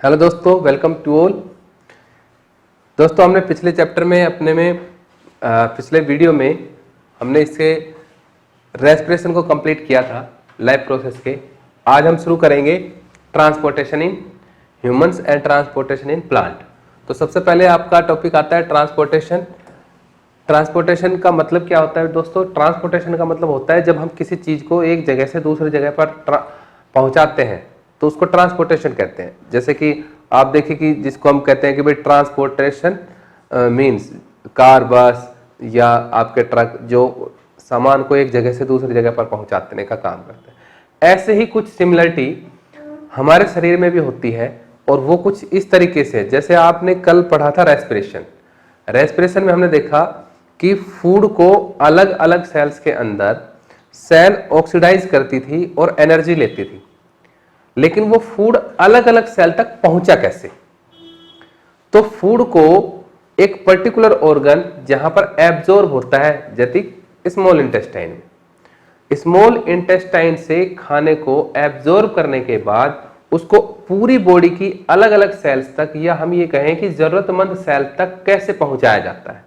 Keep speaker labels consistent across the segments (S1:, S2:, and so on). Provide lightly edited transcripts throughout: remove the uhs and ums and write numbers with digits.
S1: Hello दोस्तों, welcome to all. दोस्तों, हमने पिछले चैप्टर में पिछले वीडियो में हमने इसके रेस्पिरेशन को कंप्लीट किया था लाइफ प्रोसेस के। आज हम शुरू करेंगे transportation in humans and transportation in plant. तो सबसे पहले आपका टॉपिक आता है ट्रांसपोर्टेशन। ट्रांसपोर्टेशन का मतलब क्या होता है दोस्तों? ट्रांसपोर्टेशन का मतलब होता है जब हम किसी चीज को एक जगह से दूसरी जगह पर पहुंचाते हैं तो उसको ट्रांसपोर्टेशन कहते हैं। जैसे कि आप देखिए कि जिसको हम कहते हैं कि भाई ट्रांसपोर्टेशन मींस कार, बस या आपके ट्रक जो सामान को एक जगह से दूसरी जगह पर पहुंचाने का काम करते हैं। ऐसे ही कुछ सिमिलरिटी हमारे शरीर में भी होती है और वो कुछ इस तरीके से, जैसे आपने कल पढ़ा था रेस्पिरेशन। रेस्पिरेशन में हमने देखा कि फूड को अलग अलग सेल्स के अंदर सेल ऑक्सीडाइज करती थी और एनर्जी लेती थी, लेकिन वो फूड अलग अलग सेल तक पहुंचा कैसे? तो फूड को एक पर्टिकुलर ऑर्गन जहां पर एब्जॉर्ब होता है, जैसे स्मॉल इंटेस्टाइन में, स्मॉल इंटेस्टाइन से खाने को एब्जॉर्ब करने के बाद उसको पूरी बॉडी की अलग अलग सेल्स तक, या हम ये कहें कि जरूरतमंद सेल तक कैसे पहुंचाया जाता है,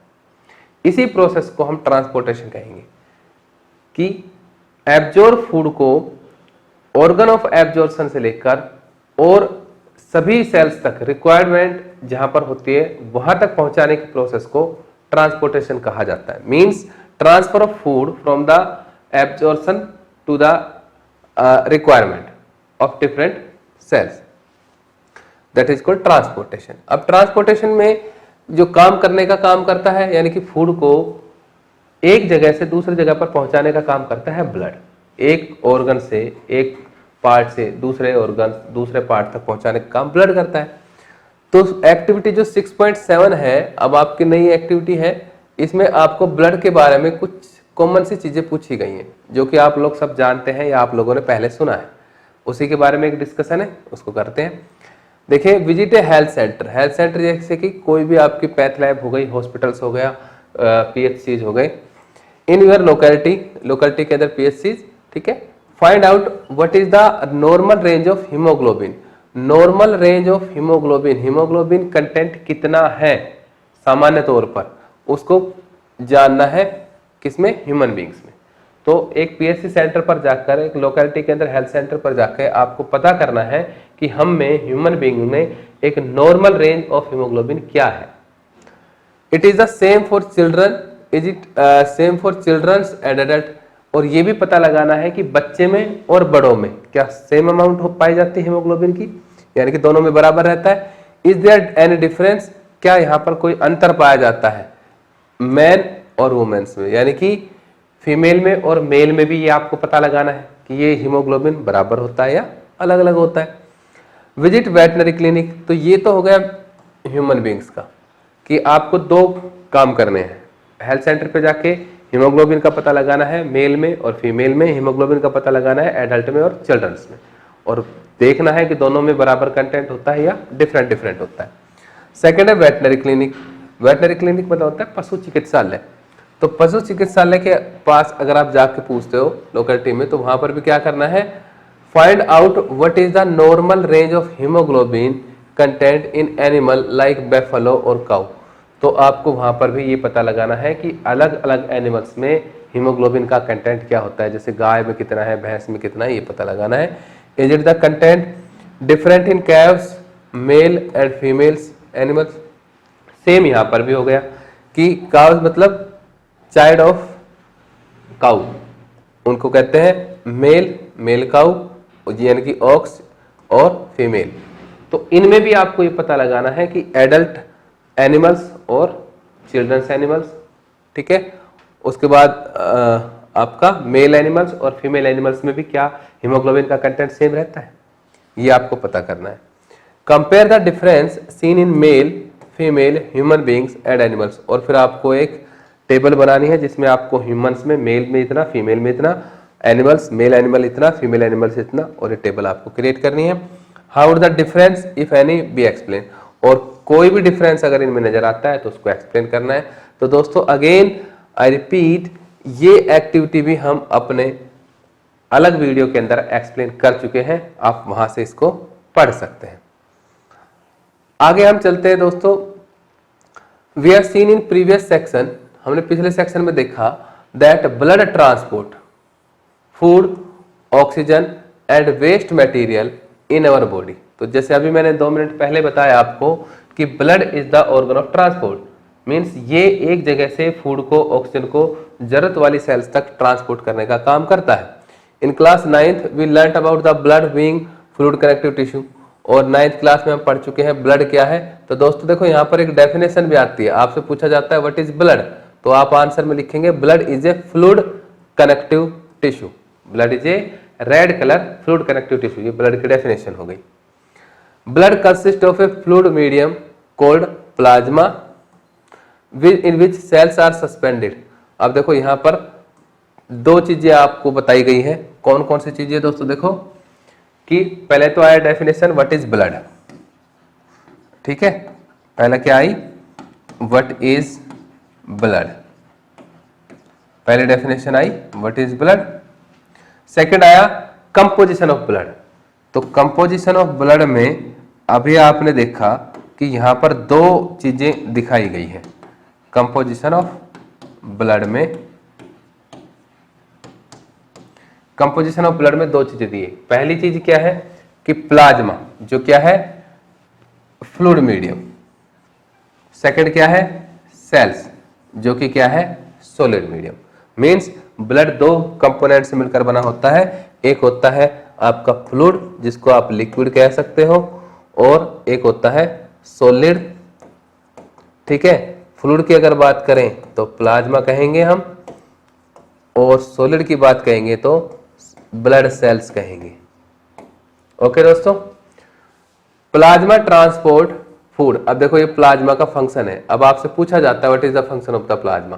S1: इसी प्रोसेस को हम ट्रांसपोर्टेशन कहेंगे। कि एब्जॉर्ब फूड को ऑर्गन ऑफ एब्जॉर्प्शन से लेकर और सभी सेल्स तक रिक्वायरमेंट जहां पर होती है वहां तक पहुंचाने की प्रोसेस को ट्रांसपोर्टेशन कहा जाता है। Means transfer of food from the absorption to the requirement of different cells, that is called transportation. अब ट्रांसपोर्टेशन में जो काम करने का काम करता है, यानी कि फूड को एक जगह से दूसरी जगह पर पहुंचाने का काम करता है ब्लड। एक ऑर्गन से, एक पार्ट से दूसरे ऑर्गन, दूसरे पार्ट तक पहुंचाने का काम ब्लड करता है। तो एक्टिविटी जो 6.7 है, अब आपकी नई एक्टिविटी है, इसमें आपको ब्लड के बारे में कुछ कॉमन सी चीजें पूछी गई हैं जो कि आप लोग सब जानते हैं या आप लोगों ने पहले सुना है। उसी के बारे में एक डिस्कशन है, उसको करते हैं। देखिए, विजिट ए हेल्थ सेंटर। हेल्थ सेंटर जैसे कि कोई भी आपकी पैथ लैब हो गई, हॉस्पिटल्स हो गया, PHCs हो गए, इन योर लोकेलिटी के अंदर PHCs, ठीक है। Find out what is the normal range of haemoglobin. Normal range of haemoglobin, haemoglobin content कितना है सामान्य तौर पर, उसको जानना है किसमें? ह्यूमन बींग्स में। तो एक PHC सेंटर पर जाकर, एक लोकेलिटी के अंदर हेल्थ सेंटर पर जाकर आपको पता करना है कि हम में, ह्यूमन बींग में एक नॉर्मल रेंज ऑफ हीमोग्लोबिन क्या है। It is the same for children, is it same for children's and adult. और ये भी पता लगाना है कि बच्चे में और बड़ों में क्या सेम अमाउंट पाई जाती है हीमोग्लोबिन की, यानी कि दोनों में बराबर रहता है। इज देयर एनी डिफरेंस, क्या यहाँ पर कोई अंतर पाया जाता है मैन और वुमेन्स में, यानी कि फीमेल में और मेल में भी ये आपको पता लगाना है कि ये हीमोग्लोबिन बराबर होता है या अलग अलग होता है। Visit veterinary clinic. तो ये तो हो गया ह्यूमन बींग्स का कि आपको दो काम करने हैं। हेल्थ सेंटर पे जाके हीमोग्लोबिन का पता लगाना है मेल में और फीमेल में, हीमोग्लोबिन का पता लगाना है एडल्ट में और चिल्ड्रंस में, और देखना है कि दोनों में बराबर कंटेंट होता है या डिफरेंट डिफरेंट होता है। सेकेंड है वेटनरी क्लिनिक। वेटनरी क्लिनिक मतलब होता है पशु चिकित्सालय। तो पशु चिकित्सालय के पास अगर आप जाके पूछते हो लोकेलिटी में, तो वहां पर भी क्या करना है? Find out what is the normal range of haemoglobin content in animal like buffalo और काउ। तो आपको वहां पर भी ये पता लगाना है कि अलग अलग एनिमल्स में हीमोग्लोबिन का कंटेंट क्या होता है, जैसे गाय में कितना है, भैंस में कितना है, ये पता लगाना है। Is it the content different in caves, male and females animals. Same यहाँ पर भी हो गया कि काउस मतलब चाइल्ड ऑफ काउ, उनको कहते हैं मेल काउ, यानी कि ऑक्स और फीमेल। तो इनमें भी आपको ये पता लगाना है कि एडल्ट एनिमल्स और चिल्ड्रंस एनिमल्स, ठीक है। उसके बाद आपका मेल एनिमल्स और फीमेल एनिमल्स में भी क्या हीमोग्लोबिन का कंटेंट सेम रहता है, ये आपको पता करना है। Compare the difference seen in male, female, human beings and animals. और फिर आपको एक टेबल बनानी है जिसमें आपको ह्यूमंस में मेल में इतना, फीमेल में इतना, एनिमल्स मेल एनिमल इतना, फीमेल एनिमल्स इतना, और ये टेबल आपको क्रिएट करनी है। How the difference if any B explain. और कोई भी डिफरेंस अगर इनमें नजर आता है तो उसको एक्सप्लेन करना है। तो दोस्तों अगेन आई रिपीट, ये एक्टिविटी भी हम अपने अलग वीडियो के अंदर एक्सप्लेन कर चुके हैं, आप वहां से इसको पढ़ सकते हैं। आगे हम चलते हैं दोस्तों। We have seen in previous section, हमने पिछले सेक्शन में देखा that blood transport food, oxygen and waste material in our body. तो जैसे अभी मैंने 2 मिनट पहले बताया आपको कि blood is the organ of transport, means ये एक जगह से फूड को, ऑक्सीजन को जरूरत वाली सेल्स तक ट्रांसपोर्ट करने का काम करता है। In class 9th we learn about the blood being fluid connective tissue, और 9th क्लास में हम पढ़ चुके हैं ब्लड क्या है। तो दोस्तों देखो यहाँ पर एक डेफिनेशन भी आती है, आपसे पूछा जाता है व्हाट इज ब्लड, तो आप आंसर में लिखेंगे blood is a fluid connective tissue. Blood is a red colour fluid connective tissue, ये ब्लड की डेफिनेशन हो गई। Blood consist of a fluid medium called plasma in which cells are suspended. अब देखो यहाँ पर 2 चीजें आपको बताई गई हैं, कौन कौन सी चीजें दोस्तों देखो, कि पहले तो आया डेफिनेशन व्हाट इज ब्लड, ठीक है, पहला क्या आई व्हाट इज ब्लड, पहले definition I what is blood. Second आया कंपोजिशन ऑफ ब्लड। तो कंपोजिशन ऑफ ब्लड में अभी आपने देखा कि यहां पर 2 चीजें दिखाई गई है। कंपोजिशन ऑफ ब्लड में, कंपोजिशन ऑफ ब्लड में 2 चीजें दी है। पहली चीज क्या है कि प्लाज्मा, जो क्या है फ्लूइड मीडियम। सेकंड क्या है सेल्स, जो कि क्या है solid medium. Means blood 2 component से मिलकर बना होता है, एक होता है आपका फ्लूइड जिसको आप लिक्विड कह सकते हो, और एक होता है सॉलिड, ठीक है। फ्लूइड की अगर बात करें तो प्लाज्मा कहेंगे हम, और सॉलिड की बात कहेंगे तो ब्लड सेल्स कहेंगे। ओके दोस्तों, प्लाज्मा ट्रांसपोर्ट फूड। अब देखो ये प्लाज्मा का फंक्शन है, अब आपसे पूछा जाता है what is the function of the plasma.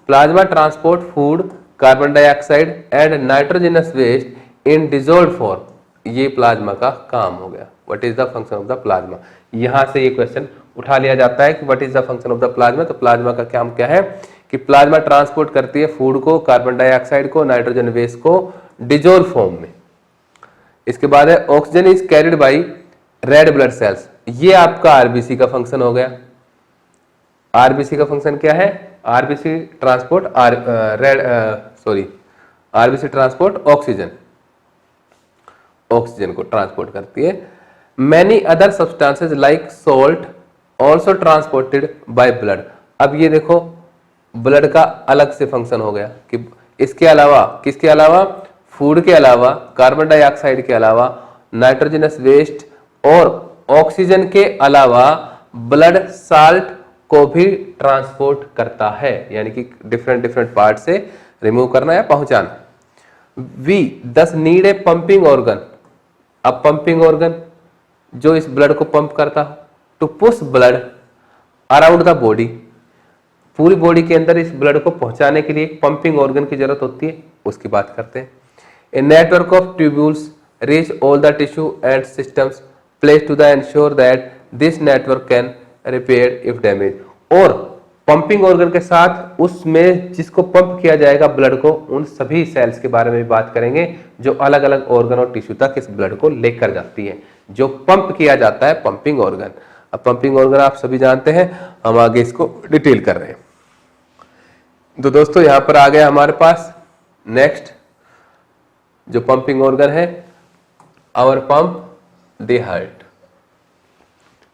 S1: Plasma transport food, carbon dioxide and nitrogenous waste in dissolved form. ये प्लाज्मा का काम हो गया, what is the function of the plasma. यहां से ये क्वेश्चन उठा लिया जाता है कि what is the function of the plasma. तो प्लाज्मा का काम क्या है कि प्लाज्मा ट्रांसपोर्ट करती है फूड को, कार्बन डाइऑक्साइड को, नाइट्रोजन वेस्ट को डिसॉल्व फॉर्म में। इसके बाद है oxygen is carried by red blood cells. ये आपका आरबीसी का फंक्शन हो गया। आरबीसी का फंक्शन क्या है, RBC transport RBC transport oxygen, oxygen को ट्रांसपोर्ट करती है। Many other substances like salt also transported by blood. अब ये देखो ब्लड का अलग से फंक्शन हो गया कि इसके अलावा, किसके अलावा, फूड के अलावा, कार्बन डाइऑक्साइड के अलावा, नाइट्रोजनस वेस्ट और ऑक्सीजन के अलावा ब्लड साल्ट को भी ट्रांसपोर्ट करता है, यानी कि डिफरेंट पार्ट से रिमूव करना या पहुंचाना। We thus need a pumping organ. अब पंपिंग ऑर्गन जो इस ब्लड को पंप करता हो, to push blood around the body. पूरी बॉडी के अंदर इस ब्लड को पहुंचाने के लिए एक पंपिंग ऑर्गन की जरूरत होती है, उसकी बात करते हैं। A network of tubules reach all the tissue and systems place to the ensure that this network can repair if damage. और पंपिंग ऑर्गन के साथ उसमें जिसको पंप किया जाएगा ब्लड को, उन सभी सेल्स के बारे में भी बात करेंगे जो अलग अलग ऑर्गन और टिश्यू तक इस ब्लड को लेकर जाती है, जो पंप किया जाता है पंपिंग ऑर्गन। अब पंपिंग ऑर्गन आप सभी जानते हैं, हम आगे इसको डिटेल कर रहे हैं। तो दोस्तों यहां पर आ गया हमारे पास नेक्स्ट जो पंपिंग ऑर्गन है, our pump the heart.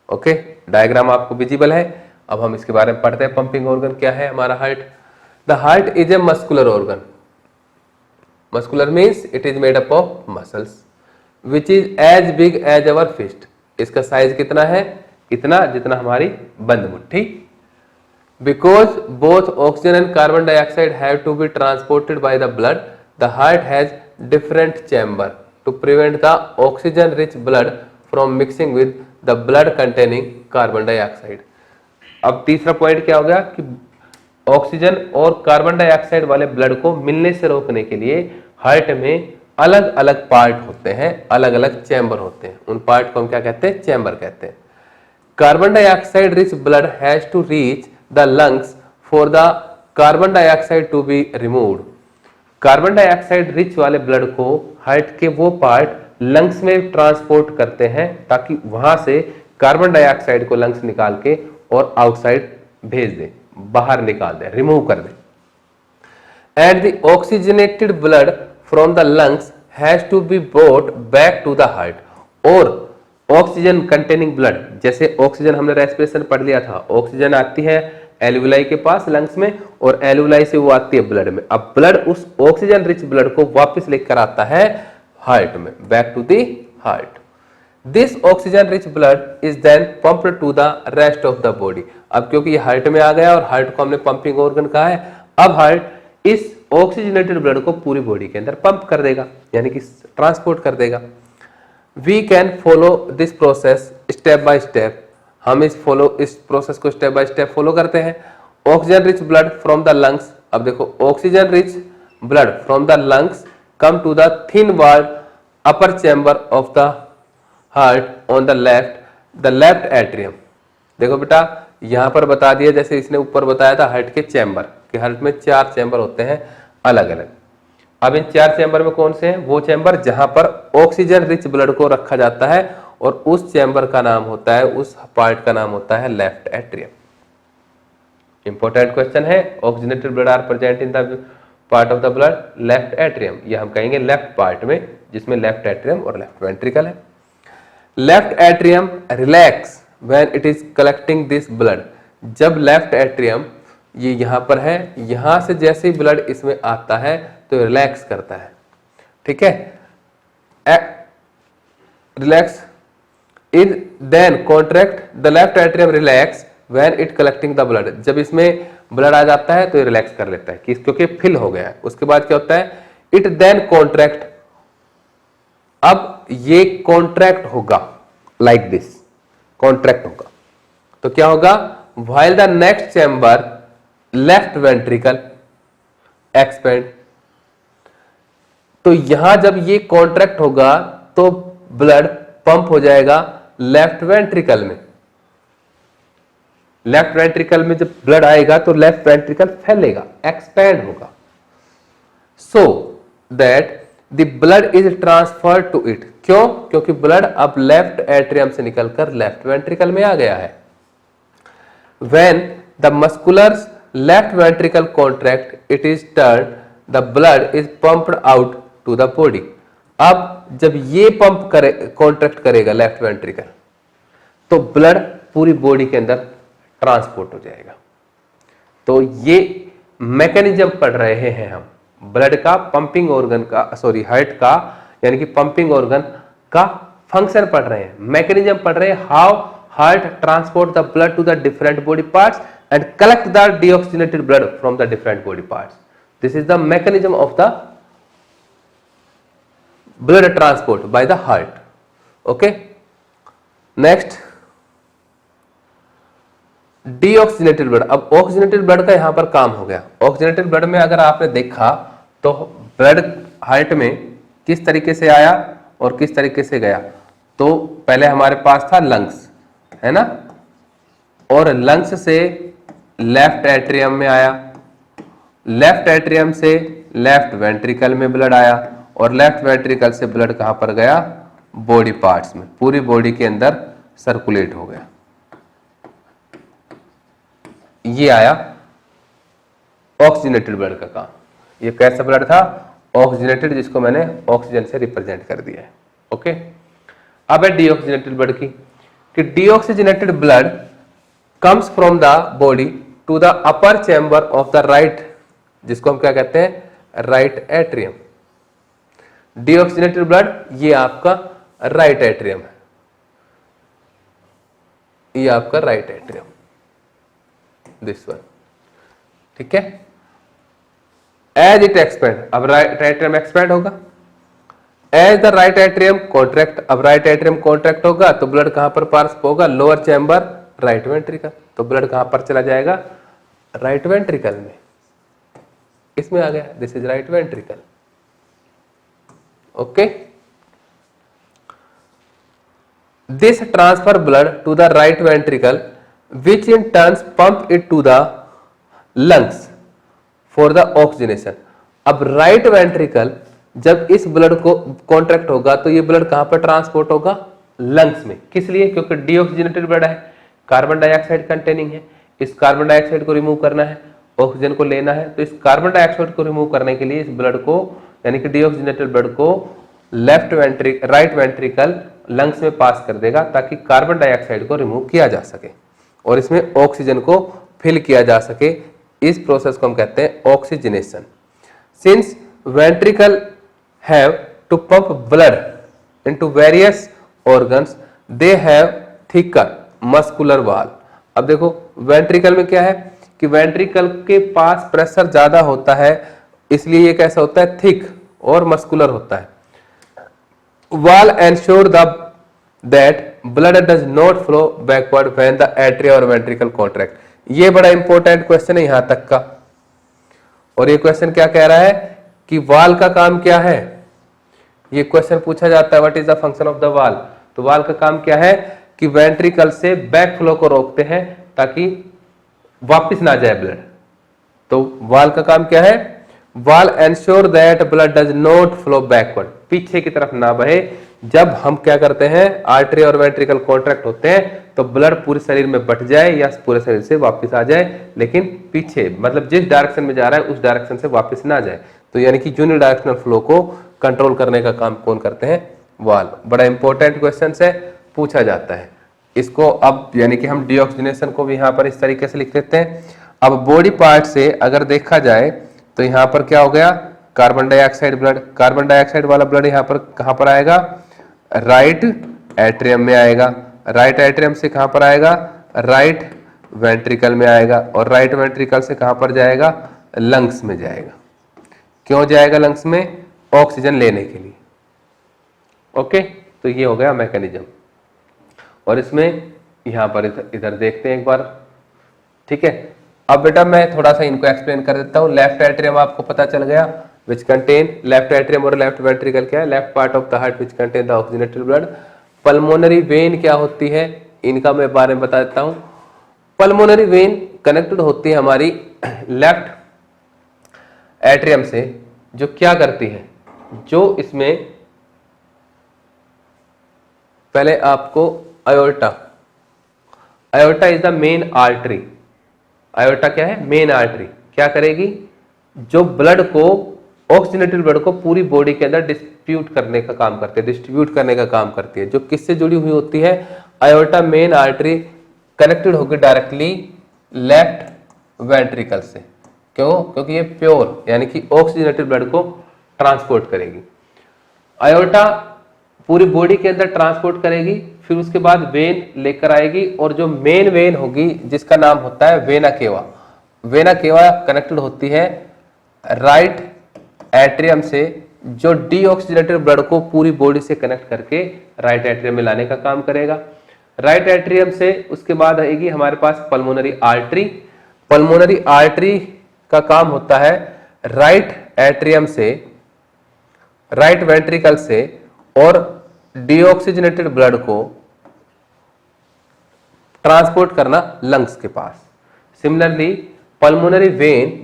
S1: Okay, diagram आपको विजिबल है। अब हम इसके बारे में पढ़ते हैं, पंपिंग ऑर्गन क्या है हमारा heart. The heart is a muscular organ. Muscular means it is made up of muscles which is as big as our fist. इसका साइज कितना है, इतना जितना हमारी बंद मुट्ठी। Because both oxygen and carbon dioxide have to be transported by the blood, the heart has different chamber to prevent the oxygen rich blood from mixing with the blood containing carbon dioxide. अब तीसरा point क्या हो गया कि oxygen और carbon dioxide वाले blood को मिलने से रोकने के लिए हार्ट में अलग अलग पार्ट होते हैं, अलग अलग चैम्बर होते हैं। उन पार्ट को हम क्या कहते हैं, चैम्बर कहते हैं। Carbon dioxide rich blood has to reach the lungs for the carbon dioxide to be removed. Carbon dioxide rich वाले ब्लड को हार्ट के वो पार्ट लंग्स में ट्रांसपोर्ट करते हैं ताकि वहां से कार्बन डाइऑक्साइड को लंग्स निकाल के और आउटसाइड भेज दे, बाहर निकाल दे, रिमूव कर दे। And the oxygenated blood from the lungs has to be brought back to the heart। और ऑक्सीजन कंटेनिंग ब्लड, जैसे ऑक्सीजन हमने रेस्पिरेशन पढ़ लिया था, ऑक्सीजन आती है एल्वुलाई के पास लंग्स में और एल्वुलाई से वो आती है ब्लड में। अब ब्लड उस ऑक्सीजन रिच ब्लड को वापस लेकर आता है हार्ट में, back to the heart. This oxygen rich blood is then pumped to the rest of the body. अब क्योंकि ये हार्ट में आ गया और हार्ट को हमने पंपिंग ऑर्गन कहा है, अब हार्ट इस ऑक्सीजनेटेड ब्लड को पूरी बॉडी के अंदर पंप कर देगा, यानी कि ट्रांसपोर्ट कर देगा। We can follow this process step by step. हम इस प्रोसेस को स्टेप बाय स्टेप फॉलो करते हैं। Oxygen rich blood from the lungs, अब देखो oxygen rich blood from the lungs come to the thin walled upper chamber of the heart on the left atrium. देखो बेटा यहां पर बता दिया, जैसे इसने ऊपर बताया था हार्ट के चैम्बर, कि हार्ट में 4 चैम्बर होते हैं अलग अलग। अब इन 4 चैम्बर में कौन से हैं? वो चैम्बर जहां पर ऑक्सीजन रिच ब्लड को रखा जाता है, और उस चैम्बर का नाम होता है, उस पार्ट का नाम होता है लेफ्ट एट्रियम। इंपॉर्टेंट क्वेश्चन है, oxygenated blood are present in the part of the blood left atrium, ये हम कहेंगे लेफ्ट पार्ट में, जिसमें लेफ्ट एट्रियम और लेफ्ट वेंट्रिकल है। Left atrium relax when it is collecting this blood. जब left atrium ये यहां पर है, यहां से जैसे ही ब्लड इसमें आता है तो रिलैक्स करता है, ठीक है। Relax is then contract the left atrium relax when it collecting the blood. जब इसमें ब्लड आ जाता है तो ये रिलैक्स कर लेता है, क्योंकि फिल हो गया है। उसके बाद क्या होता है? इट देन कॉन्ट्रैक्ट, अब ये कॉन्ट्रैक्ट होगा लाइक दिस, कॉन्ट्रैक्ट होगा तो क्या होगा? While the next chamber left ventricle expand. तो यहां जब ये कॉन्ट्रैक्ट होगा तो ब्लड पंप हो जाएगा लेफ्ट वेंट्रिकल में। लेफ्ट वेंट्रिकल में जब ब्लड आएगा तो लेफ्ट वेंट्रिकल फैलेगा, एक्सपैंड होगा, so that the blood is transferred to it. क्यों? क्योंकि ब्लड अब लेफ्ट एट्रियम से निकलकर लेफ्ट वेंट्रिकल में आ गया है। When the musculars left ventricle contract, it is turned, the blood is pumped out to the body। अब जब ये पंप करे, कॉन्ट्रैक्ट करेगा लेफ्ट वेंट्रिकल, तो ब्लड पूरी बॉडी के अंदर ट्रांसपोर्ट हो जाएगा। तो ये मैकेनिज्म पढ़ रहे हैं हम, ब्लड का पंपिंग ऑर्गन का, सॉरी हार्ट का, यानी कि पंपिंग ऑर्गन का फंक्शन पढ़ रहे हैं, मैकेनिज्म पढ़ रहे हैं। How heart transport the blood to the different body parts and collect the deoxygenated blood from the different body parts. This is the mechanism of the blood transport by the heart. Okay, next deoxygenated blood। अब oxygenated blood का यहां पर काम हो गया। oxygenated blood में अगर आपने देखा तो ब्लड हार्ट में किस तरीके से आया और किस तरीके से गया। तो पहले हमारे पास था लंग्स, है ना, और लंग्स से लेफ्ट एट्रियम में आया, लेफ्ट एट्रियम से लेफ्ट वेंट्रिकल में ब्लड आया, और लेफ्ट वेंट्रिकल से ब्लड कहां पर गया? बॉडी पार्ट्स में, पूरी बॉडी के अंदर सर्कुलेट हो गया। ये आया ऑक्सीजनेटेड ब्लड का काम। ये कैसा ब्लड था? ऑक्सीजनेटेड, जिसको मैंने ऑक्सीजन से रिप्रेजेंट कर दिया है। ओके, अब है डीऑक्सीजनेटेड ब्लड की, कि deoxygenated blood comes from the body to the upper chamber of the right, जिसको हम क्या कहते हैं? Right atrium. deoxygenated blood ये आपका राइट एट्रियम है, ये आपका राइट एट्रियम, दिस वन, ठीक है। एज इट एक्सपेंड, अब राइट एट्रियम एक्सपेंड होगा। As the right atrium contract, अब राइट एट्रियम कॉन्ट्रैक्ट होगा तो ब्लड कहां पर पास होगा? लोअर चैम्बर राइट वेंट्रिकल, तो ब्लड कहां पर चला जाएगा? राइट वेंट्रिकल में, इसमें आ गया, this is right ventricle. Okay, this transfer blood to the right ventricle which in turns pump it to the lungs for the oxygenation. अब राइट वेंट्रिकल जब इस ब्लड को कॉन्ट्रैक्ट होगा तो ये ब्लड कहां पर ट्रांसपोर्ट होगा? लंग्स में। किस लिए? क्योंकि डीऑक्सीजनेटेड ब्लड है, कार्बन डाइऑक्साइड कंटेनिंग है, इस कार्बन डाइऑक्साइड को रिमूव करना है, ऑक्सीजन को लेना है। तो इस कार्बन डाइऑक्साइड को रिमूव करने के लिए इस ब्लड को, यानी कि डीऑक्सीजनेटेड ब्लड को राइट वेंट्रिकल लंग्स में पास कर देगा ताकि कार्बन डाइऑक्साइड को रिमूव किया जा सके और इसमें ऑक्सीजन को फिल किया जा सके। इस प्रोसेस को हम कहते हैं oxygenation. Since ventricle have to pump blood into various organs, they have thicker muscular wall. अब देखो वेंट्रिकल में क्या है कि वेंट्रिकल के पास प्रेशर ज्यादा होता है, इसलिए ये कैसा होता है? थिक और मस्कुलर होता है। Wall ensure that blood does not flow backward when the atria और वेंट्रिकल कॉन्ट्रैक्ट। ये बड़ा इंपॉर्टेंट क्वेश्चन है यहां तक का। और ये क्वेश्चन क्या कह रहा है कि वाल का काम क्या है? ये क्वेश्चन पूछा जाता है, what is the function of the वाल। तो वाल का काम क्या है कि वेंट्रिकल से बैक फ्लो को रोकते हैं ताकि वापस ना जाए ब्लड। तो वाल का काम क्या है? वाल ensure that blood does not flow backward, पीछे की तरफ ना बहे। जब हम क्या करते हैं, आर्टरी और वेंट्रिकल कॉन्ट्रैक्ट होते हैं तो ब्लड पूरे शरीर में बट जाए या पूरे शरीर से वापस आ जाए, लेकिन पीछे मतलब जिस डायरेक्शन में जा रहा है उस डायरेक्शन से वापस ना जाए। तो यानी कि यूनिडायरेक्शनल फ्लो को कंट्रोल करने का काम कौन करते हैं? वाल। बड़ा इंपॉर्टेंट क्वेश्चन है, पूछा जाता है इसको। अब यानी कि हम डीऑक्सीजनेशन को भी यहाँ पर इस तरीके से लिख देते हैं। अब बॉडी पार्ट से अगर देखा जाए तो यहाँ पर क्या हो गया? Carbon dioxide blood. Carbon dioxide वाला ब्लड यहाँ पर कहाँ पर आएगा? राइट एट्रियम में आएगा। राइट एट्रियम से कहाँ पर आएगा? राइट वेंट्रिकल में आएगा। और राइट वेंट्रिकल से कहाँ पर जाएगा? लंग्स में जाएगा। क्यों जाएगा लंग्स में? ऑक्सीजन लेने के लिए। ओके, तो ये हो गया मैकेनिज्म। और इसमें यहां पर इधर देखते हैं एक बार, ठीक है। अब बेटा मैं थोड़ा सा इनको एक्सप्लेन कर देता हूं। लेफ्ट एट्रियम आपको पता चल गया, विच कंटेन लेफ्ट एट्रियम और लेफ्ट वेंट्रिकल क्या है? Left part of the heart which contain the oxygenated blood. Pulmonary vein क्या होती है, इनका मैं बारे में बता देता हूं। पल्मोनरी वेन कनेक्टेड होती है हमारी लेफ्ट एट्रियम से, जो क्या करती है, जो इसमें पहले आपको आयोर्टा, आयोर्टा इज द मेन आर्टरी। आयोर्टा क्या है? Main artery. क्या करेगी? जो ब्लड को, ऑक्सीजनेटेड ब्लड को पूरी बॉडी के अंदर डिस्ट्रीब्यूट करने का काम करती है, डिस्ट्रीब्यूट करने का काम करती है। जो किससे जुड़ी हुई होती है? आयोर्टा मेन आर्टरी कनेक्टेड होगी डायरेक्टली लेफ्ट वेंट्रिकल से। क्यों? क्योंकि ये प्योर यानी कि ऑक्सीजनेटेड ब्लड को ट्रांसपोर्ट करेगी। आयोर्टा पूरी बॉडी के अंदर ट्रांसपोर्ट करेगी, फिर उसके बाद वेन लेकर आएगी, और जो मेन वेन होगी जिसका नाम होता है vena cava. Vena cava connected होती है राइट एट्रियम से, जो डीऑक्सीजनेटेड ब्लड को पूरी बॉडी से कनेक्ट करके राइट एट्रियम में लाने का काम करेगा। राइट एट्रियम से उसके बाद आएगी हमारे पास पल्मोनरी आर्टरी। पल्मोनरी आर्टरी का काम होता है राइट एट्रियम से, राइट वेंट्रिकल से, और डीऑक्सीजनेटेड ब्लड को ट्रांसपोर्ट करना लंग्स के पास। Similarly pulmonary vein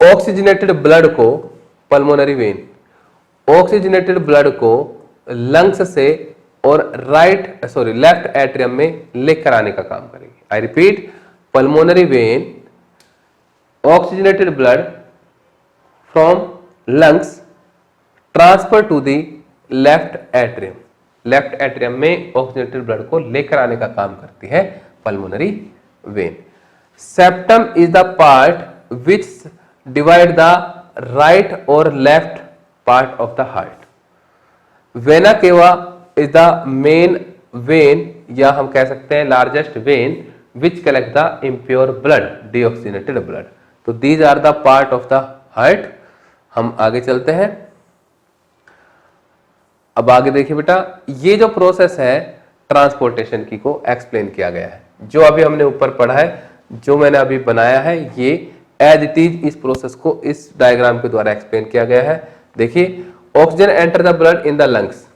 S1: oxygenated blood को, पल्मोनरी वेन ऑक्सीजनेटेड ब्लड को लंग्स से और लेफ्ट एट्रियम में लेकर आने का काम करेगी। I repeat, pulmonary vein oxygenated blood from lungs transfer to the left atrium. Left atrium में ऑक्सीजनेटेड ब्लड को लेकर आने का काम करती है pulmonary vein. Septum is the part which divide the right और left part of the heart. Vena cava is the main vein, या हम कह सकते हैं largest vein, which collect the impure blood, deoxygenated blood. तो these are the part of the heart. हम आगे चलते हैं। अब आगे देखिए बेटा, ये जो प्रोसेस है ट्रांसपोर्टेशन की को एक्सप्लेन किया गया है। जो अभी हमने ऊपर पढ़ा है, जो मैंने अभी बनाया है, ये एज इट इज इस प्रोसेस को इस डायग्राम के द्वारा एक्सप्लेन किया गया है। देखिए, oxygen enter the blood in the lungs.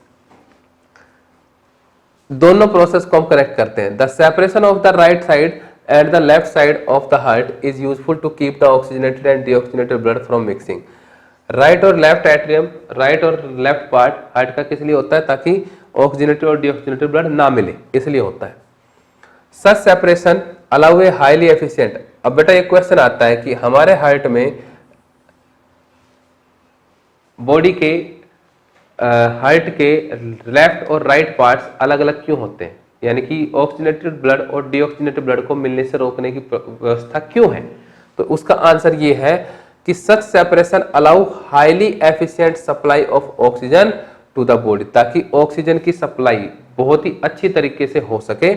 S1: दोनों प्रोसेस को हम कनेक्ट करते हैं। The separation of the right side and the left side of the heart is useful to keep the oxygenated and deoxygenated blood from mixing. Right और left atrium, right और left part heart का किस लिए होता है? ताकि oxygenated और deoxygenated blood ना मिले, इसलिए होता है। Such separation allow a highly efficient. अब बेटा एक क्वेश्चन आता है कि हमारे हार्ट में बॉडी के हार्ट के लेफ्ट और राइट पार्ट्स अलग अलग क्यों होते हैं, यानी कि ऑक्सीजनेटेड ब्लड और डीऑक्सीजनेटेड ब्लड को मिलने से रोकने की व्यवस्था क्यों है? तो उसका आंसर ये है कि such separation allow highly efficient supply of oxygen to the body, ताकि ऑक्सीजन की सप्लाई बहुत ही अच्छी तरीके से हो सके।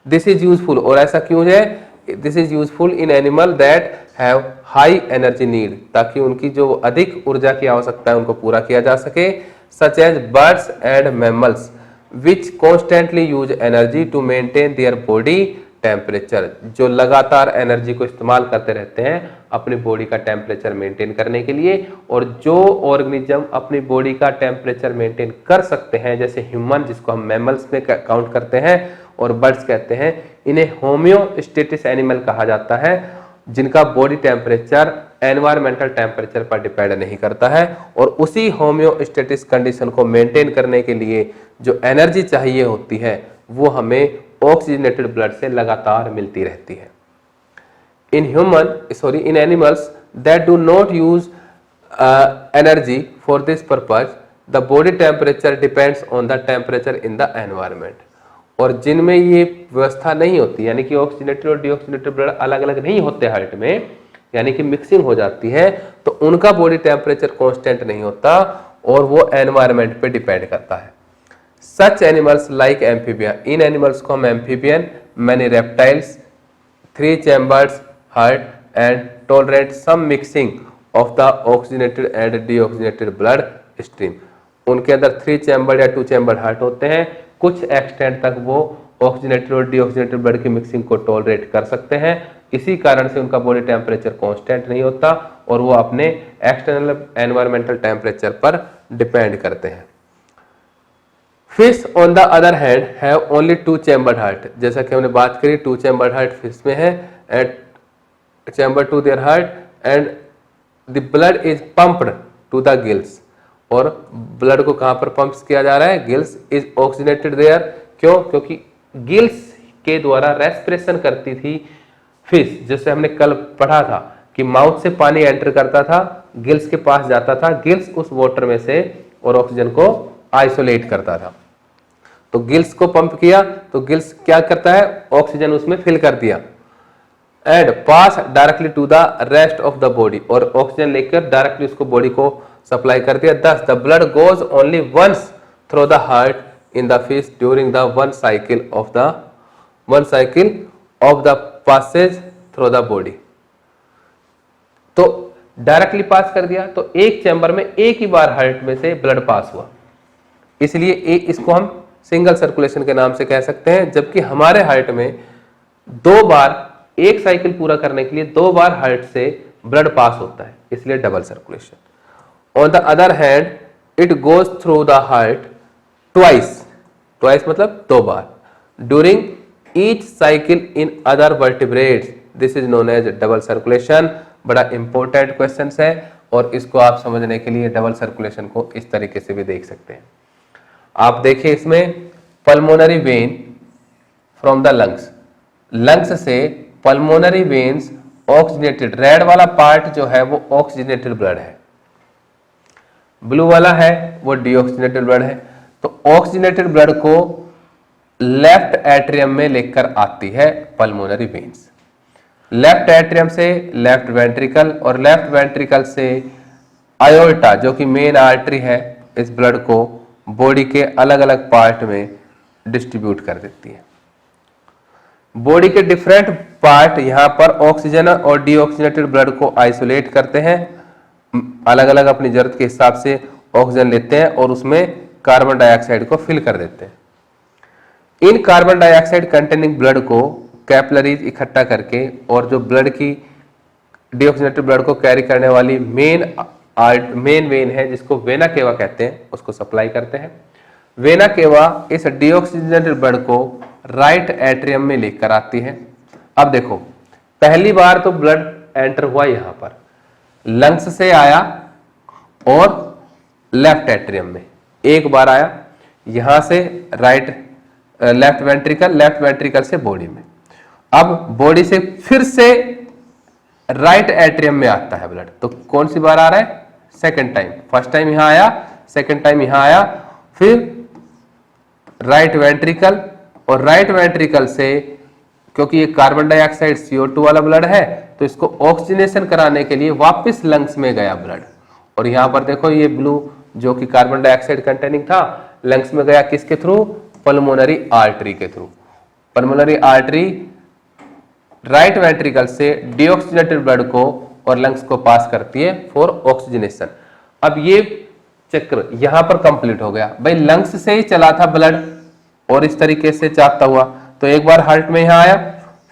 S1: दिस इज यूजफुल, और ऐसा क्यों है? This is useful in animal that have high energy need, ताकि उनकी जो अधिक ऊर्जा की आवश्यकता है उनको पूरा किया जा सके। Such as birds and mammals which constantly use energy to maintain their body temperature, जो लगातार एनर्जी को इस्तेमाल करते रहते हैं अपनी बॉडी का टेम्परेचर मेंटेन करने के लिए। और जो ऑर्गेनिज्म अपनी बॉडी का टेम्परेचर मेंटेन कर सकते हैं, जैसे ह्यूमन जिसको हम मैमल्स में काउंट करते हैं और बर्ड्स कहते हैं, इन्हें होम्योस्टेटिस एनिमल कहा जाता है, जिनका बॉडी टेम्परेचर एनवायरमेंटल टेम्परेचर पर डिपेंड नहीं करता है। और उसी होम्योस्टेटिस कंडीशन को मेंटेन करने के लिए जो एनर्जी चाहिए होती है वो हमें ऑक्सीजनेटेड ब्लड से लगातार मिलती रहती है। In animals that do not use energy for this purpose the body temperature depends on the temperature in the environment. और जिनमें ये व्यवस्था नहीं होती, यानी कि ऑक्सीजनेटेड और डीऑक्सीजनेटेड ब्लड अलग अलग नहीं होते हार्ट में, यानी कि मिक्सिंग हो जाती है, तो उनका बॉडी टेम्परेचर कांस्टेंट नहीं होता और वो एनवायरमेंट पे डिपेंड करता है। सच एनिमल्स लाइक एम्फीबिया, इन एनिमल्स को हम amphibian, many reptiles, 3 chambers heart and tolerate some mixing of the oxygenated and deoxygenated blood stream. उनके अंदर 3 चैम्बर या 2 चैम्बर हार्ट होते हैं, कुछ एक्सटेंट तक वो ऑक्सीजनेटेड और डीऑक्सीजनेटेड ब्लड की मिक्सिंग को टॉलरेट कर सकते हैं। इसी कारण से उनका बॉडी टेम्परेचर कांस्टेंट नहीं होता और वो अपने एक्सटर्नल एनवायरमेंटल टेम्परेचर पर डिपेंड करते हैं। Fish on the other hand have only 2 chamber heart, जैसा कि हमने बात करी 2 चैम्बर हार्ट फिश में है, and chamber to their heart and the blood is pumped to the gills. और ब्लड को कहां पर पंप किया जा रहा है? Gills is oxygenated there. क्यों? क्योंकि गिल्स के द्वारा रेस्पिरेशन करती थी फिश, जैसे हमने कल पढ़ा था कि माउथ से पानी एंटर करता था, गिल्स के पास जाता था, गिल्स उस वाटर में से और ऑक्सीजन को आइसोलेट करता था। तो गिल्स को पंप किया तो गिल्स क्या करता है? ऑक्सीजन उसमें फिल कर दिया and pass directly to the rest of the body, और ऑक्सीजन लेकर डायरेक्टली उसको बॉडी को सप्लाई कर दिया। Thus the blood goes only once through the heart in the fish during the one cycle of the passage through the body. तो directly pass कर दिया, तो एक चैम्बर में एक ही बार हार्ट में से ब्लड पास हुआ, इसलिए इसको हम सिंगल सर्कुलेशन के नाम से कह सकते हैं। जबकि हमारे हार्ट में 2 बार, एक साइकिल पूरा करने के लिए 2 बार हार्ट से ब्लड पास होता है, इसलिए double circulation. On the other hand it goes through the heart twice मतलब 2 बार during each cycle in other vertebrates, this is known as double circulation. बड़ा इंपॉर्टेंट क्वेश्चन है और इसको आप समझने के लिए डबल सर्कुलेशन को इस तरीके से भी देख सकते हैं। आप देखिए इसमें pulmonary vein from the lungs से पल्मोनरी वेन्स ऑक्सीजनेटेड, रेड वाला पार्ट जो है वो ऑक्सीजनेटेड ब्लड है, ब्लू वाला है वो डीऑक्सीजनेटेड ब्लड है। तो ऑक्सीजनेटेड ब्लड को लेफ्ट एट्रियम में लेकर आती है पल्मोनरी वेन्स, लेफ्ट एट्रियम से लेफ्ट वेंट्रिकल, और लेफ्ट वेंट्रिकल से आयोर्टा जो कि मेन आर्टरी है, इस ब्लड को बॉडी के अलग अलग पार्ट में डिस्ट्रीब्यूट कर देती है। बॉडी के डिफरेंट पार्ट यहां पर ऑक्सीजन और डीऑक्सीजनेटेड ब्लड को आइसोलेट करते हैं, अलग अलग अपनी जरूरत के हिसाब से ऑक्सीजन लेते हैं और उसमें कार्बन डाइऑक्साइड को फिल कर देते हैं। इन कार्बन डाइऑक्साइड कंटेनिंग ब्लड को कैपिलरीज इकट्ठा करके, और जो ब्लड की डीऑक्सीजनेटेड ब्लड को कैरी करने वाली मेन वेन है जिसको वेना केवा कहते हैं, उसको सप्लाई करते हैं। वेना केवा इस डीऑक्सीजनेटेड ब्लड को राइट एट्रियम में लेकर आती है। अब देखो, पहली बार तो ब्लड एंटर हुआ यहां पर, लंग्स से आया और लेफ्ट एट्रियम में। एक बार आया यहां से राइट लेफ्ट वेंट्रिकल से बॉडी में। अब बॉडी से फिर से राइट एट्रियम में आता है ब्लड। तो कौन सी बार आ रहा है? Second time. फर्स्ट टाइम यहां आया, सेकंड टाइम यहां आया, फिर राइट वेंट्रिकल, और राइट वेंट्रिकल से क्योंकि ये कार्बन डाइऑक्साइड CO2 वाला ब्लड है तो इसको ऑक्सीजनेशन कराने के लिए वापस लंग्स में गया ब्लड। और यहां पर देखो ये ब्लू जो कि कार्बन डाइऑक्साइड कंटेनिंग था, लंग्स में गया किसके थ्रू? पल्मोनरी आर्टरी के through. Pulmonary artery right ventricle से डीऑक्सीजनेटेड ब्लड को और लंग्स को पास करती है फॉर ऑक्सीजनेशन। अब ये चक्र यहां पर कंप्लीट हो गया। भाई लंग्स से ही चला था ब्लड और इस तरीके से चाहता हुआ, तो एक बार हार्ट में यहां आया,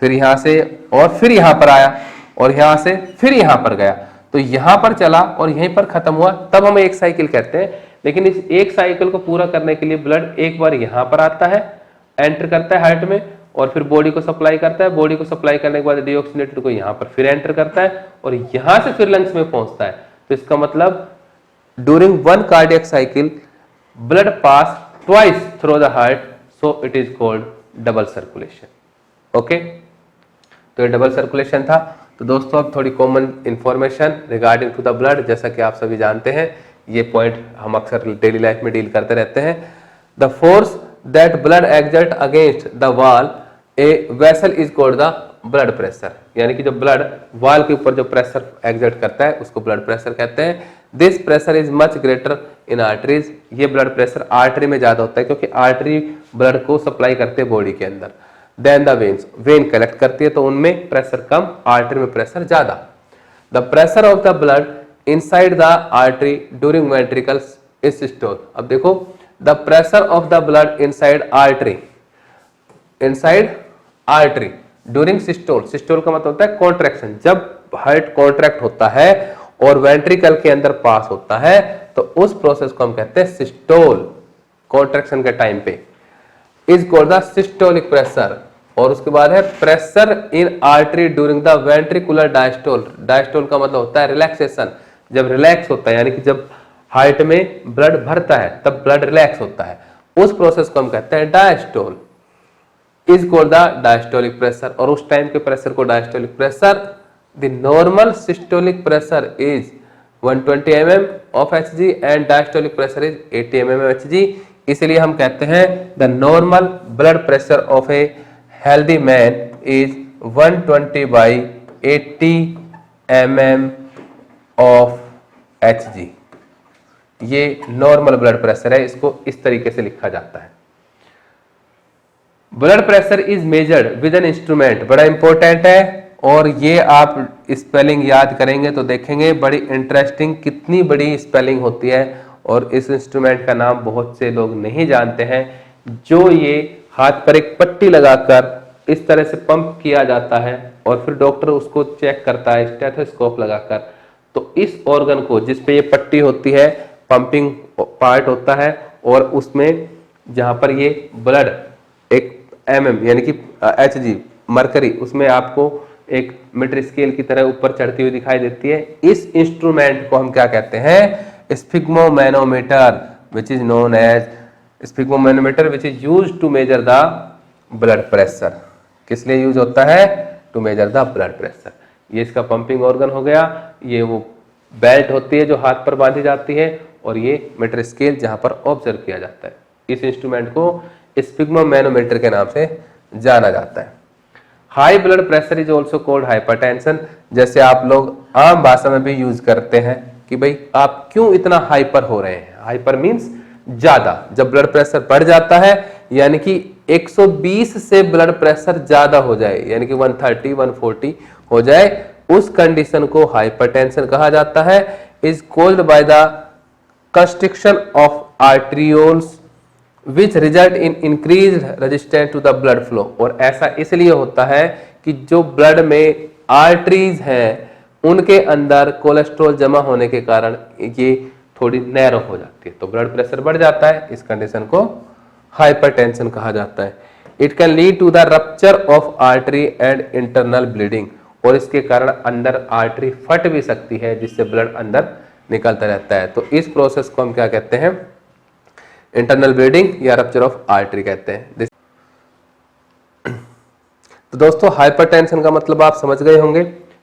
S1: फिर यहां से और फिर यहां पर आया, और यहां से फिर यहां पर गया, तो यहां पर चला और यहीं पर खत्म हुआ, तब हम एक साइकिल कहते हैं। लेकिन इस एक साइकिल को पूरा करने के लिए ब्लड एक बार यहां पर आता है, एंटर करता है हार्ट में, और फिर बॉडी को सप्लाई करता है। बॉडी को सप्लाई करने के बाद डीऑक्सीजनेटेड को यहां पर फिर एंटर करता है और यहां से फिर लंग्स में पहुंचता है। तो इसका मतलब during one cardiac cycle blood pass twice through the heart, so it is called double circulation. Okay, तो ये डबल सर्कुलेशन था। तो दोस्तों अब थोड़ी common information regarding to the blood, जैसा कि आप सभी जानते हैं ये पॉइंट हम अक्सर डेली लाइफ में डील करते रहते हैं। The force that blood exert against the wall a vessel is called the blood pressure, यानी कि जो ब्लड वॉल के ऊपर जो प्रेशर एक्सर्ट करता है उसको ब्लड प्रेशर कहते हैं। This pressure is much greater in arteries, ये ब्लड प्रेशर आर्टरी में ज्यादा होता है क्योंकि आर्टरी ब्लड को सप्लाई करते हैं बॉडी के अंदर। Then the veins, vein collect करती है तो उनमें प्रेशर कम, आर्टरी में प्रेशर ज्यादा। The pressure of the blood inside the artery during ventricles is systole. अब देखो the pressure of the blood inside artery during systole, systole का मतलब होता है कॉन्ट्रैक्शन। जब हार्ट कॉन्ट्रैक्ट होता है और वेंट्रिकल के अंदर पास होता है तो उस प्रोसेस को हम कहते हैं सिस्टोल। कॉन्ट्रैक्शन के टाइम पे is called the systolic pressure. और उसके बाद है pressure in artery during the ventricular diastole. Diastole का मतलब होता है रिलैक्सेशन, जब रिलैक्स होता है, यानी कि जब हार्ट में ब्लड भरता है तब ब्लड रिलैक्स होता है, उस प्रोसेस को हम कहते हैं diastole. Is called the diastolic pressure, और उस टाइम के प्रेशर को diastolic pressure. The normal systolic pressure is 120 mm of Hg and diastolic pressure is 80 mm of Hg। इसलिए हम कहते हैं the normal blood pressure of a healthy man is 120/80 mm of Hg। ये normal blood pressure है, इसको इस तरीके से लिखा जाता है। Blood pressure is measured with an instrument, बड़ा इंपॉर्टेंट है, और ये आप स्पेलिंग याद करेंगे तो देखेंगे बड़ी इंटरेस्टिंग, कितनी बड़ी स्पेलिंग होती है। और इस इंस्ट्रूमेंट का नाम बहुत से लोग नहीं जानते हैं, जो ये हाथ पर एक पट्टी लगाकर इस तरह से पंप किया जाता है और फिर डॉक्टर उसको चेक करता है स्टेथोस्कोप लगाकर। तो इस ऑर्गन को जिस पे ये पट्टी होती है, पंपिंग पार्ट होता है, और उसमें जहां पर ये ब्लड एक mm यानी कि Hg मरकरी उसमें आपको एक मीटर स्केल की तरह ऊपर चढ़ती हुई दिखाई देती है। इस इंस्ट्रूमेंट को हम क्या कहते हैं? Sphygmomanometer, which is known as sphygmomanometer, which is used to measure the blood pressure. किस लिए यूज होता है? To measure the blood pressure. ये इसका पंपिंग ऑर्गन हो गया। ये वो बेल्ट होती है जो हाथ पर बांधी जाती है, और ये मीटर स्केल जहां पर ऑब्जर्व किया जाता है। इस इंस्ट्रूमेंट को स्फिग्मोमैनोमीटर के नाम से जाना जाता है। High blood pressure is also called hypertension, जैसे आप लोग आम भाषा में भी यूज करते हैं कि भाई आप क्यों इतना हाइपर हो रहे हैं। हाइपर मींस ज्यादा, जब ब्लड प्रेशर बढ़ जाता है, यानी कि 120 से ब्लड प्रेशर ज्यादा हो जाए, यानी कि 130 140 हो जाए, उस कंडीशन को हाइपरटेंशन कहा जाता है। Is called by the constriction of arterioles which result in increase resistance to the blood flow. और ऐसा इसलिए होता है कि जो ब्लड में आर्टरीज हैं उनके अंदर कोलेस्ट्रॉल जमा होने के कारण ये थोड़ी नैरो हो जाती है, तो ब्लड प्रेशर बढ़ जाता है। इस कंडीशन को हाइपरटेंशन कहा जाता है। It can lead to the rupture of artery and internal bleeding, और इसके कारण अंदर आर्टरी फट भी सकती है जिससे ब्लड अंदर निकलता रहता है। तो इस प्रोसेस को हम क्या कहते हैं, इंटरनल ब्लीडिंग या रप्चर ऑफ आर्टरी कहते हैं। तो दोस्तों हाइपरटेंशन का मतलब आप समझ गए होंगे।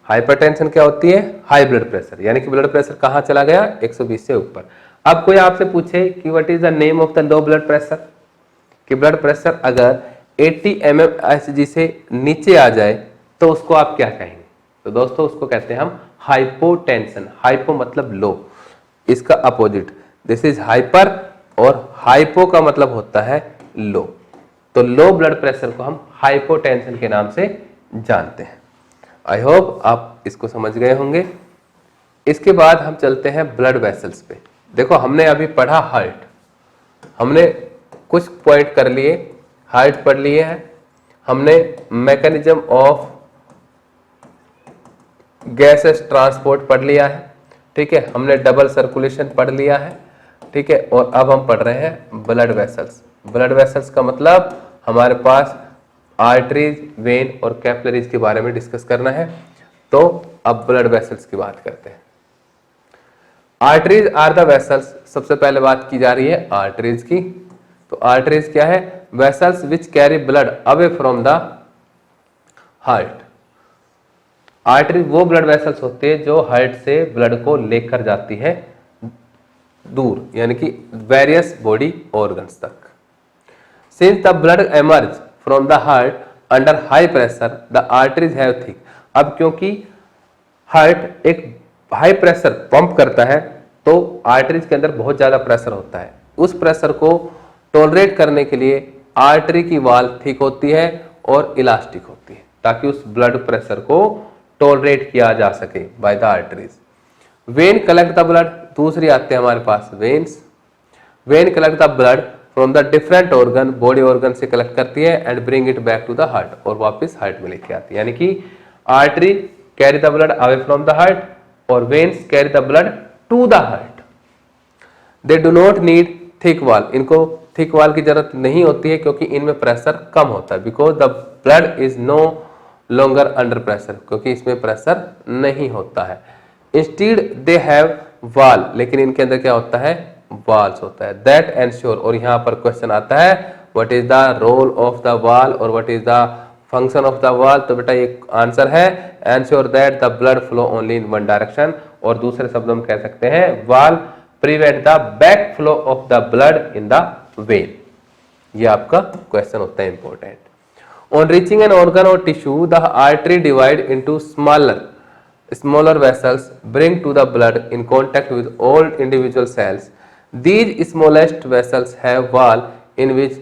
S1: हाइपरटेंशन क्या होती है, हाई ब्लड प्रेशर, यानी कि ब्लड प्रेशर कहाँ चला गया, 120 से ऊपर। अब कोई आपसे पूछे कि what is the name of the low blood pressure, कि ब्लड प्रेशर अगर 80 mmHg से नीचे आ जाए तो उसको आप क्या कहेंगे, तो दोस्तों उसको कहते हैं हम हाइपोटेंशन। हाइपो मतलब लो, इसका अपोजिट दिस इज हाइपर, और हाइपो का मतलब होता है लो। तो लो ब्लड प्रेशर को हम हाइपोटेंशन के नाम से जानते हैं। आई होप आप इसको समझ गए होंगे। इसके बाद हम चलते हैं ब्लड वेसल्स पे। देखो हमने अभी पढ़ा हार्ट, हमने कुछ पॉइंट कर लिए, हार्ट पढ़ लिए हैं, हमने मैकेनिज्म ऑफ गैसेस ट्रांसपोर्ट पढ़ लिया है, ठीक है, हमने डबल सर्कुलेशन पढ़ लिया है, ठीक है, और अब हम पढ़ रहे हैं ब्लड वेसल्स। ब्लड वेसल्स का मतलब हमारे पास आर्टरीज, वेन और कैपिलरीज के बारे में डिस्कस करना है। तो अब ब्लड वेसल्स की बात करते हैं। आर्टरीज आर द वेसल्स, सबसे पहले बात की जा रही है आर्टरीज की। तो आर्टरीज क्या है, vessels which carry blood away from the heart. Artery वो ब्लड वेसल्स होते हैं जो हार्ट से ब्लड को लेकर जाती है दूर, यानी कि वेरियस बॉडी ऑर्गन्स तक। Since the blood emerge from the heart under high pressure the arteries have thick. अब क्योंकि हार्ट एक हाई प्रेशर पंप करता है तो आर्टरीज के अंदर बहुत ज्यादा प्रेशर होता है। उस प्रेशर को टॉलरेट करने के लिए आर्टरी की वॉल थिक होती है और इलास्टिक होती है, ताकि उस ब्लड प्रेशर को टॉलरेट किया जा सके by the arteries. Vein collect the blood, दूसरी आते हैं हमारे पास veins. Vein collect the blood from the different organ, body organ से कलेक्ट करती है and bring it back to the heart, और वापस हार्ट में लेके आती है। यानी कि artery carry the blood away from the heart और veins carry the blood to the heart. They do not need thick wall, इनको थिक वॉल की जरूरत नहीं होती है क्योंकि इनमें प्रेशर कम होता है। Because the blood is no longer under pressure, क्योंकि इसमें प्रेशर नहीं होता है। इंस्टीड दे हैव वॉल, लेकिन इनके अंदर क्या होता है, वॉल्स होता है। दैट एंश्योर, और यहाँ पर क्वेश्चन आता है what is the role of the wall और what is the function of the wall. तो बेटा एक आंसर है ensure that the blood flow only in one direction, और दूसरे शब्दों में कह सकते हैं wall prevent the back flow of the blood in the vein. ये आपका क्वेश्चन होता है important. On reaching an organ और tissue the artery divide into smaller vessels bring to the blood in contact with all individual cells. These smallest vessels have wall in which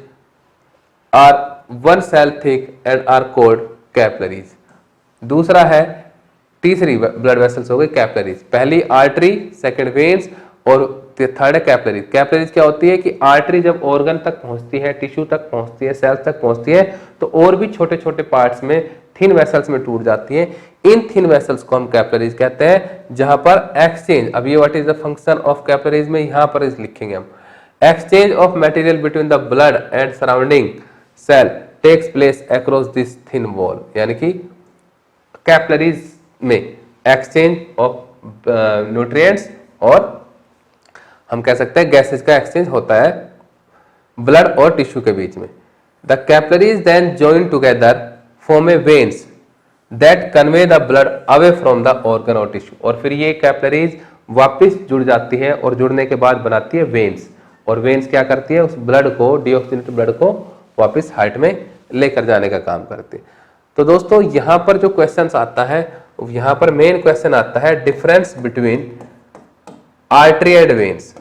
S1: are one cell thick and are called capillaries. दूसरा है, तीसरी blood vessels हो गई capillaries. पहली artery, second veins और third है capillaries. Capillaries क्या होती है कि आर्टरी जब ऑर्गन तक पहुंचती है, टिश्यू तक पहुंचती है, सेल्स तक पहुंचती है, तो और भी छोटे छोटे पार्ट्स में थिन वेसल्स में टूट जाती है। इन थिन वेसल्स को हम कैपिलरीज कहते हैं, जहां पर एक्सचेंज, अब ये what is the function of capillaries में यहां पर इस लिखेंगे हम, exchange of material between the blood and surrounding sale tax place across this thin wall. यानी कि कैपिलरीज में एक्सचेंज ऑफ न्यूट्रिएंट्स और हम कह सकते हैं गैसेज का एक्सचेंज होता है ब्लड और टिश्यू के बीच में। The capillaries then join together form a veins that convey the blood away from the organ और टिश्यू, और फिर ये कैपिलरीज वापस जुड़ जाती है और जुड़ने के बाद बनाती है वेन्स, और वेन्स क्या करती है, उस ब्लड को, डीऑक्सीजनेटेड ब्लड को वापस हार्ट में लेकर जाने का काम करती है। तो दोस्तों यहाँ पर जो क्वेश्चन आता है, यहाँ पर मेन क्वेश्चन आता है difference between artery and veins.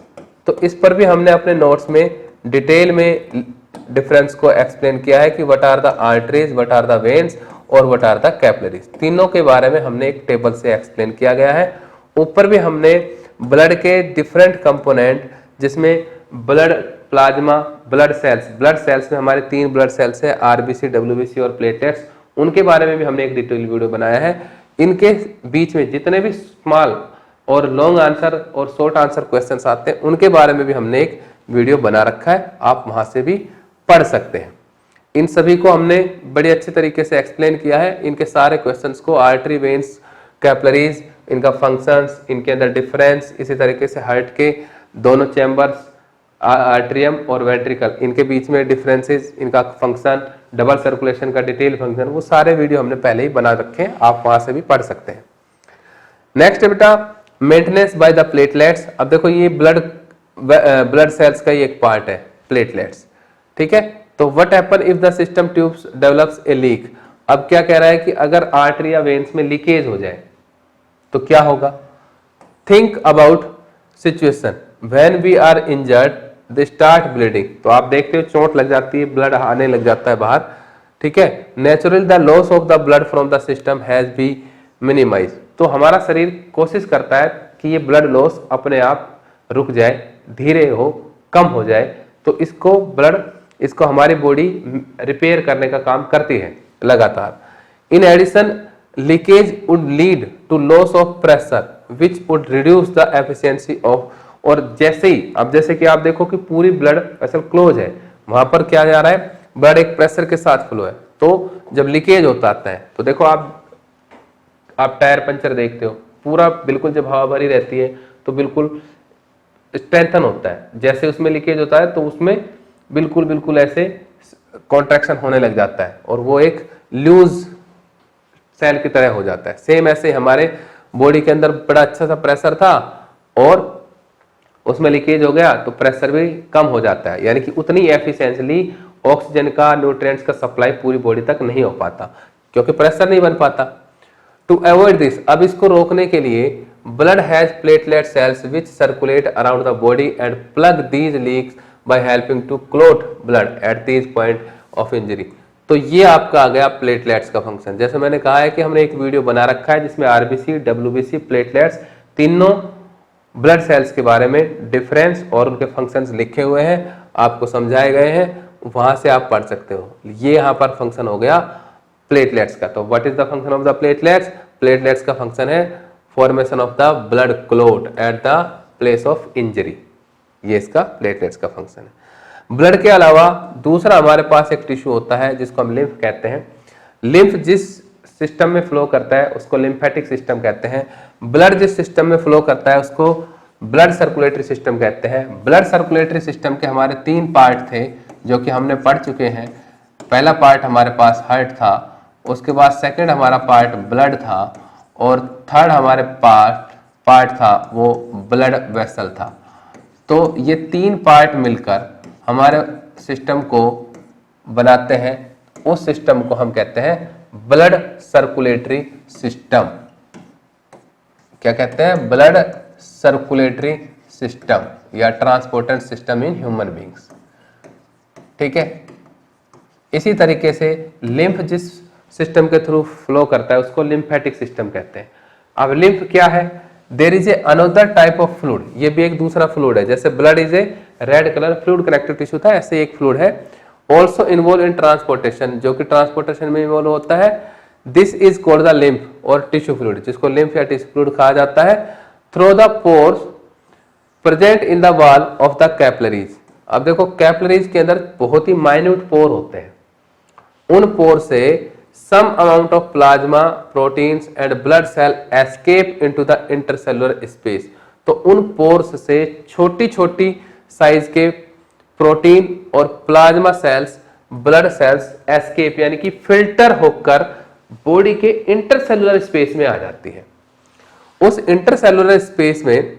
S1: तो इस पर भी हमने अपने नोट्स में डिटेल में डिफरेंस को एक्सप्लेन किया है कि what are the arteries, what are the veins और व्हाट आर द कैपिलरीज। तीनों के बारे में हमने एक टेबल से एक्सप्लेन किया गया है। ऊपर भी हमने ब्लड के डिफरेंट कंपोनेंट, जिसमें ब्लड प्लाज्मा, ब्लड सेल्स में हमारे 3 ब्लड सेल्स है, आरबीसी, डब्ल्यूबीसी और प्लेटलेट्स, उनके बारे में भी हमने एक डिटेल वीडियो बनाया है। इनके बीच में जितने भी स्मॉल और लॉन्ग आंसर और शॉर्ट आंसर क्वेश्चंस आते हैं, उनके बारे में भी हमने एक वीडियो बना रखा है, आप वहां से भी पढ़ सकते हैं। इन सभी को हमने बड़े अच्छे तरीके से एक्सप्लेन किया है। इनके सारे क्वेश्चंस को आर्टरी, वेन्स, कैपिलरीज, इनका फंक्शंस, इनके अंदर डिफरेंस, इसी तरीके से हार्ट के दोनों चैम्बर्स, आर्ट्रियम और वेंट्रिकल, इनके बीच में डिफरेंसेस, इनका फंक्शन, डबल सर्कुलेशन का डिटेल फंक्शन, वो सारे वीडियो हमने पहले ही बना रखे हैं, आप वहां से भी पढ़ सकते हैं। नेक्स्ट बेटा मेंटेनेंस बाय द प्लेटलेट्स। अब देखो ये ब्लड सेल्स का ही एक पार्ट है प्लेटलेट्स, ठीक है। तो what happen if the system tubes develops A leak. अब क्या कह रहा है कि अगर आर्टरी या वेन्स में लीकेज हो जाए तो क्या होगा। Think about situation when we are injured they start bleeding. तो आप देखते हो चोट लग जाती है, ब्लड आने लग जाता है बाहर, ठीक है। Naturally the loss of the blood from the system has be minimise. तो हमारा शरीर कोशिश करता है कि ये ब्लड लॉस अपने आप रुक जाए, धीरे हो, कम हो जाए। तो इसको हमारी बॉडी रिपेयर करने का काम करती है लगातार। In addition leakage would lead to loss of pressure which would reduce the efficiency of. और जैसे ही अब जैसे कि आप देखो कि पूरी ब्लड वेसल क्लोज है, वहां पर क्या जा रहा है, ब्लड एक प्रेशर के साथ फ्लो है। तो जब लीकेज होता है तो देखो आप टायर पंचर देखते हो, पूरा बिल्कुल जब हवा भरी रहती है तो बिल्कुल स्ट्रेंथन होता है, जैसे उसमें लीकेज होता है तो उसमें बिल्कुल ऐसे कॉन्ट्रैक्शन होने लग जाता है और वो एक लूज सेल की तरह हो जाता है। सेम ऐसे हमारे बॉडी के अंदर बड़ा अच्छा सा प्रेशर था और उसमें लीकेज हो गया तो प्रेशर भी कम हो जाता है, यानी कि उतनी एफिशिएंटली ऑक्सीजन का, न्यूट्रिएंट्स का सप्लाई पूरी बॉडी तक नहीं हो पाता क्योंकि प्रेशर नहीं बन पाता। टू अवॉइड दिस, अब इसको रोकने के लिए blood has platelet cells which circulate around the body and plug these leaks by helping to clot blood at these point of injury. तो ये आपका आ गया प्लेटलेट्स का फंक्शन। जैसे मैंने कहा है कि हमने एक वीडियो बना रखा है जिसमें आरबीसी, डब्ल्यूबीसी, प्लेटलेट्स, तीनों ब्लड सेल्स के बारे में डिफरेंस और उनके फंक्शंस लिखे हुए हैं, आपको समझाए गए हैं, वहां से आप पढ़ सकते हो। ये यहाँ पर फंक्शन हो गया प्लेटलेट्स का। तो what is the function of the platelets. Platelets का फंक्शन है formation of the blood clot at the place of injury, ये इसका प्लेटलेट्स का फंक्शन है। ब्लड के अलावा दूसरा हमारे पास एक टिश्यू होता है जिसको हम लिम्फ कहते हैं। लिम्फ जिस सिस्टम में फ्लो करता है उसको लिम्फेटिक सिस्टम कहते हैं। ब्लड जिस सिस्टम में फ्लो करता है उसको ब्लड सर्कुलेटरी सिस्टम कहते हैं। ब्लड सर्कुलेटरी सिस्टम के हमारे 3 पार्ट थे जो कि हमने पढ़ चुके हैं। पहला पार्ट हमारे पास हार्ट था, उसके बाद सेकंड हमारा पार्ट ब्लड था और थर्ड हमारे पार्ट था वो ब्लड वेसल था। तो ये 3 पार्ट मिलकर हमारे सिस्टम को बनाते हैं, उस सिस्टम को हम कहते हैं ब्लड सर्कुलेटरी सिस्टम। क्या कहते हैं, ब्लड सर्कुलेटरी सिस्टम या ट्रांसपोर्टेंट सिस्टम इन ह्यूमन बींग्स, ठीक है। इसी तरीके से लिम्फ जिस सिस्टम के थ्रू फ्लो करता है उसको लिम्फेटिक सिस्टम कहते हैं। अब लिम्फ क्या है, there is a another type of fluid, ये भी एक दूसरा फ्लूइड है। जैसे blood is a red colour fluid connective tissue था, ऐसे एक फ्लूइड है ऑल्सो इन्वॉल्व इन ट्रांसपोर्टेशन, जो कि ट्रांसपोर्टेशन में इन्वॉल्व होता है। This is called the lymph और टिश्यू फ्लूइड, जिसको लिम्फ या टिश्यू फ्लूइड कहा जाता है। Through the pores present in the wall of the capillaries. अब देखो कैपिलरीज के अंदर बहुत ही माइन्यूट पोर होते हैं, उन पोर से some amount of plasma, proteins and blood cell escape into the intercellular space। तो उन पोर्स से छोटी छोटी साइज के प्रोटीन और plasma cells, blood cells escape यानी कि फिल्टर होकर बॉडी के इंटरसेलुलर स्पेस में आ जाती है। उस इंटरसेलुलर स्पेस में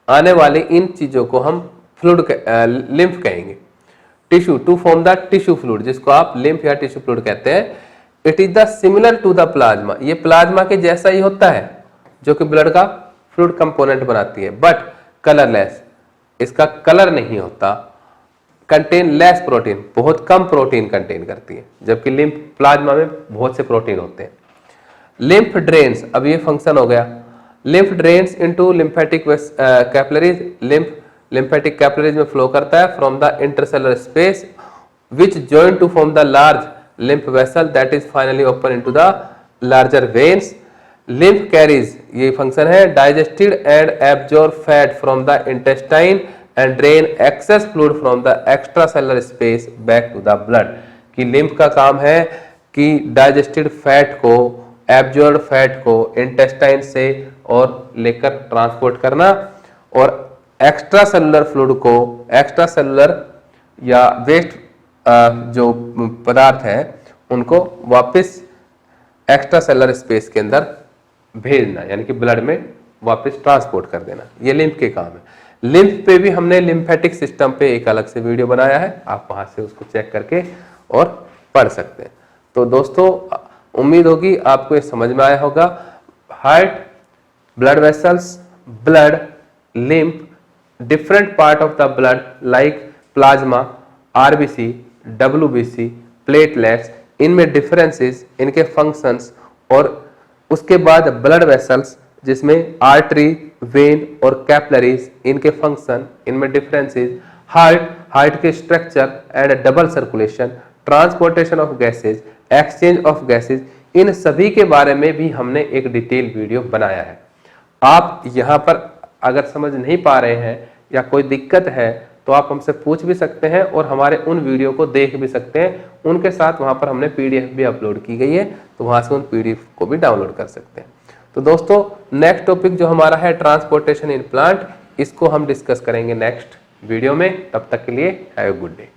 S1: आने वाली इन चीजों को हम फ्लूइड लिम्फ कहेंगे। Tissue to form the tissue fluid, जिसको आप लिम्फ या टिश्यू फ्लूइड कहते हैं। It is the similar to the plasma, ये प्लाज्मा के जैसा ही होता है जो कि ब्लड का फ्लूइड कंपोनेंट बनाती है, बट कलरलेस, इसका कलर नहीं होता। कंटेन लेस प्रोटीन, बहुत कम प्रोटीन कंटेन करती है, जबकि लिम्फ प्लाज्मा में बहुत से प्रोटीन होते हैं। लिम्फ ड्रेन्स, अब ये फंक्शन हो गया। Lymph drains into lymphatic capillaries, lymph lymphatic capillaries में फ्लो करता है from the intercellular space which join to form the large lymph vessel that is finally open into the larger veins। lymph carries, ये function है, digested and absorb fat from the intestine and drain excess fluid from the extracellular space back to the blood। कि lymph का काम है कि digested fat को, absorbed fat को intestine से और लेकर ट्रांसपोर्ट करना, और एक्स्ट्रा सेलुलर फ्लूइड को एक्स्ट्रा सेलुलर या वेस्ट जो पदार्थ है उनको वापस एक्स्ट्रा सेलुलर स्पेस के अंदर भेजना, यानी कि ब्लड में वापस ट्रांसपोर्ट कर देना। ये लिम्फ के काम है। लिम्फ पे भी हमने लिम्फेटिक सिस्टम पे एक अलग से वीडियो बनाया है, आप वहां से उसको चेक करके और पढ़ सकते हैं। तो दोस्तों उम्मीद होगी आपको ये समझ में आया होगा। Heart, blood vessels, blood, lymph, different part of the blood like plasma, RBC, WBC, platelets, इनमें डिफरेंसेस, इनके फंक्शंस, और उसके बाद ब्लड वेसल्स जिसमें आर्टरी, वेन और कैपिलरीज, इनके फंक्शन, इनमें डिफरेंसेस, हार्ट के structure and double circulation, transportation of gases, exchange of gases, इन सभी के बारे में भी हमने एक डिटेल वीडियो बनाया है। आप यहाँ पर अगर समझ नहीं पा रहे हैं या कोई दिक्कत है तो आप हमसे पूछ भी सकते हैं और हमारे उन वीडियो को देख भी सकते हैं। उनके साथ वहां पर हमने पीडीएफ भी अपलोड की गई है, तो वहां से उन पीडीएफ को भी डाउनलोड कर सकते हैं। तो दोस्तों नेक्स्ट टॉपिक जो हमारा है ट्रांसपोर्टेशन इन प्लांट, इसको हम डिस्कस करेंगे नेक्स्ट वीडियो में। तब तक के लिए हैव अ गुड डे।